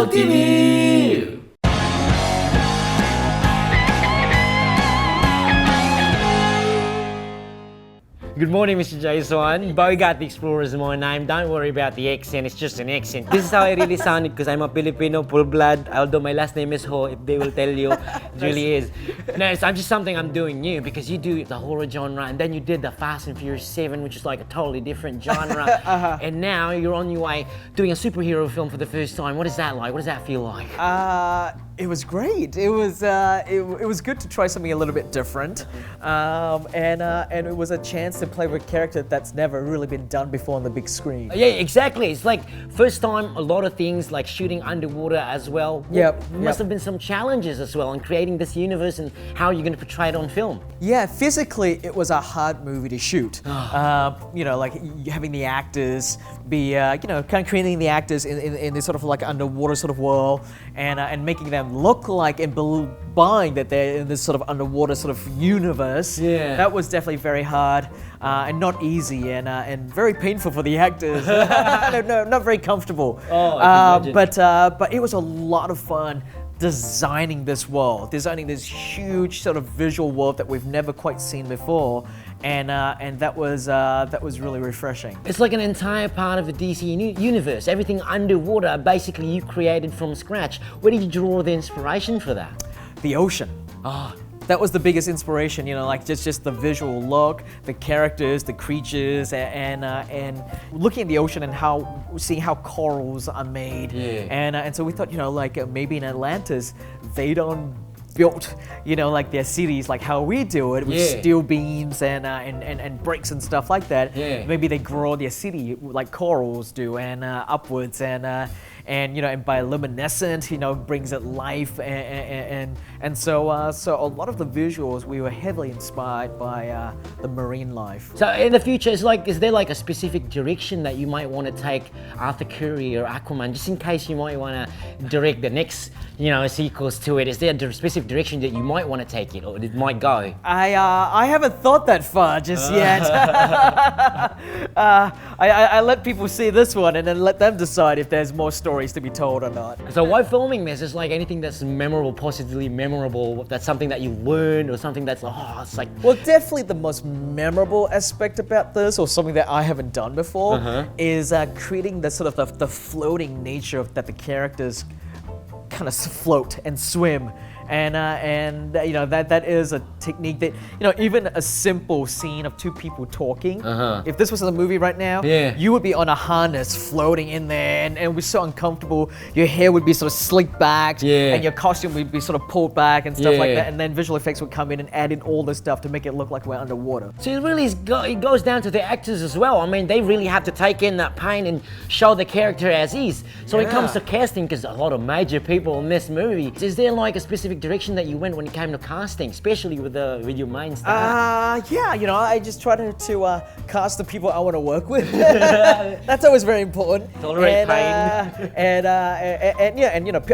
PaperbugTV! Good morning, Mr. James Wan. Bogart the Explorer is my name. Don't worry about the accent, it's just an accent. This is how I really sounded because I'm a Filipino, full blood. Although my last name is Ho, if they will tell you, it really is. No, it's just something I'm doing new because you do the horror genre and then you did the Fast and Furious 7, which is like a totally different genre. And now you're on your way doing a superhero film for the first time. What is that like? What does that feel like? It was great. It was good to try something a little bit different, and it was a chance to play with a character that's never really been done before on the big screen. Yeah, exactly. It's like first time a lot of things like shooting underwater as well. Must have been some challenges as well in creating this universe and how you're going to portray it on film. Yeah, physically it was a hard movie to shoot. Like having the actors be, kind of creating the actors in this sort of like underwater sort of world and making them look like and buying that they're in this sort of underwater sort of universe. Yeah. That was definitely very hard and not easy and very painful for the actors. No, not very comfortable. Oh, I can imagine. But it was a lot of fun designing this world, designing this huge sort of visual world that we've never quite seen before. And that was really refreshing. It's like an entire part of the DC universe. Everything underwater, basically you created from scratch. Where did you draw the inspiration for that? The ocean. That was the biggest inspiration, like just the visual look, the characters, the creatures, and looking at the ocean and seeing how corals are made. Yeah. And so we thought, maybe in Atlantis, they don't built, like their cities like how we do it with steel beams and bricks and stuff like that. Yeah. Maybe they grow their city like corals do and upwards and bioluminescent, brings it life and so a lot of the visuals we were heavily inspired by the marine life. So in the future, is there like a specific direction that you might want to take Arthur Curry or Aquaman, just in case you might want to direct the next, sequels to it? Is there a specific direction that you might want to take it, or it might go? I haven't thought that far just yet. I let people see this one and then let them decide if there's more stories to be told or not. So why filming this? Is like anything that's memorable, positively memorable, that's something that you learned or something that's it's like... Well, definitely the most memorable aspect about this, or something that I haven't done before, is creating the sort of the floating nature of that the characters kind of float and swim. And that is a technique that, even a simple scene of two people talking, if this was in a movie right now, you would be on a harness floating in there and it would be so uncomfortable. Your hair would be sort of slicked back and your costume would be sort of pulled back and stuff like that, and then visual effects would come in and add in all this stuff to make it look like we're underwater. So it really it goes down to the actors as well. I mean, they really have to take in that pain and show the character as is. So when it comes to casting, because a lot of major people in this movie, is there like a specific direction that you went when it came to casting, especially with your main star? I just try to cast the people I want to work with. That's always very important. Tolerate pain.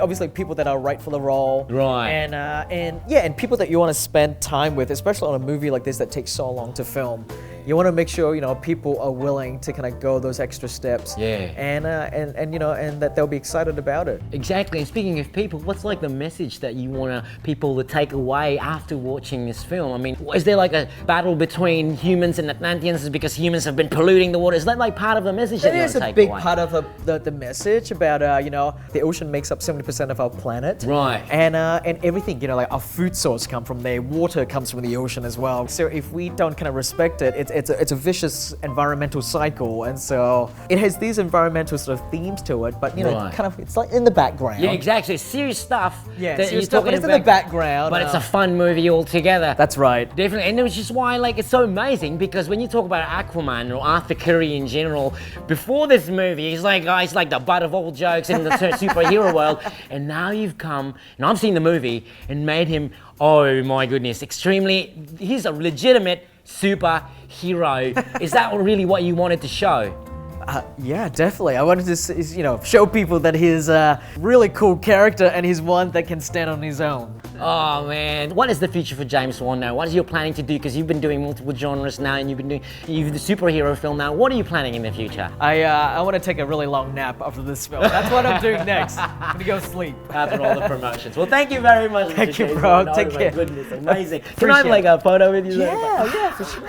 Obviously people that are right for the role. Right. And people that you want to spend time with, especially on a movie like this that takes so long to film. You want to make sure people are willing to kind of go those extra steps. And that they'll be excited about it. Exactly. And speaking of people, what's like the message that you want people to take away after watching this film? I mean, is there like a battle between humans and Atlanteans because humans have been polluting the water? Is that like part of the message that you want to take away? It is a big part of the message about the ocean makes up 70% of our planet. Right. And everything, like our food source come from there, water comes from the ocean as well. So if we don't kind of respect it, it's a vicious environmental cycle, and so it has these environmental sort of themes to it, but kind of it's like in the background. Yeah, exactly. It's serious stuff. Yeah, that serious stuff, but it's in the background. But it's a fun movie altogether. That's right. Definitely, and which is why it's so amazing, because when you talk about Aquaman or Arthur Curry in general, before this movie, he's like the butt of all jokes in the superhero world, and now you've come, and I've seen the movie, and made him, oh my goodness, he's a legitimate superhero. Is that really what you wanted to show? Yeah, definitely. I wanted to, show people that he's a really cool character and he's one that can stand on his own. Oh man, what is the future for James Wan now? What is you planning to do? Because you've been doing multiple genres now, and you've the superhero film now. What are you planning in the future? I want to take a really long nap after this film. That's what I'm doing next. I'm gonna go sleep. After all the promotions. Well, thank you very much. Thank Mr. you, James bro. Wan. Take Oh my care. goodness, amazing. Can I have Appreciate like a photo with you? Yeah, for sure.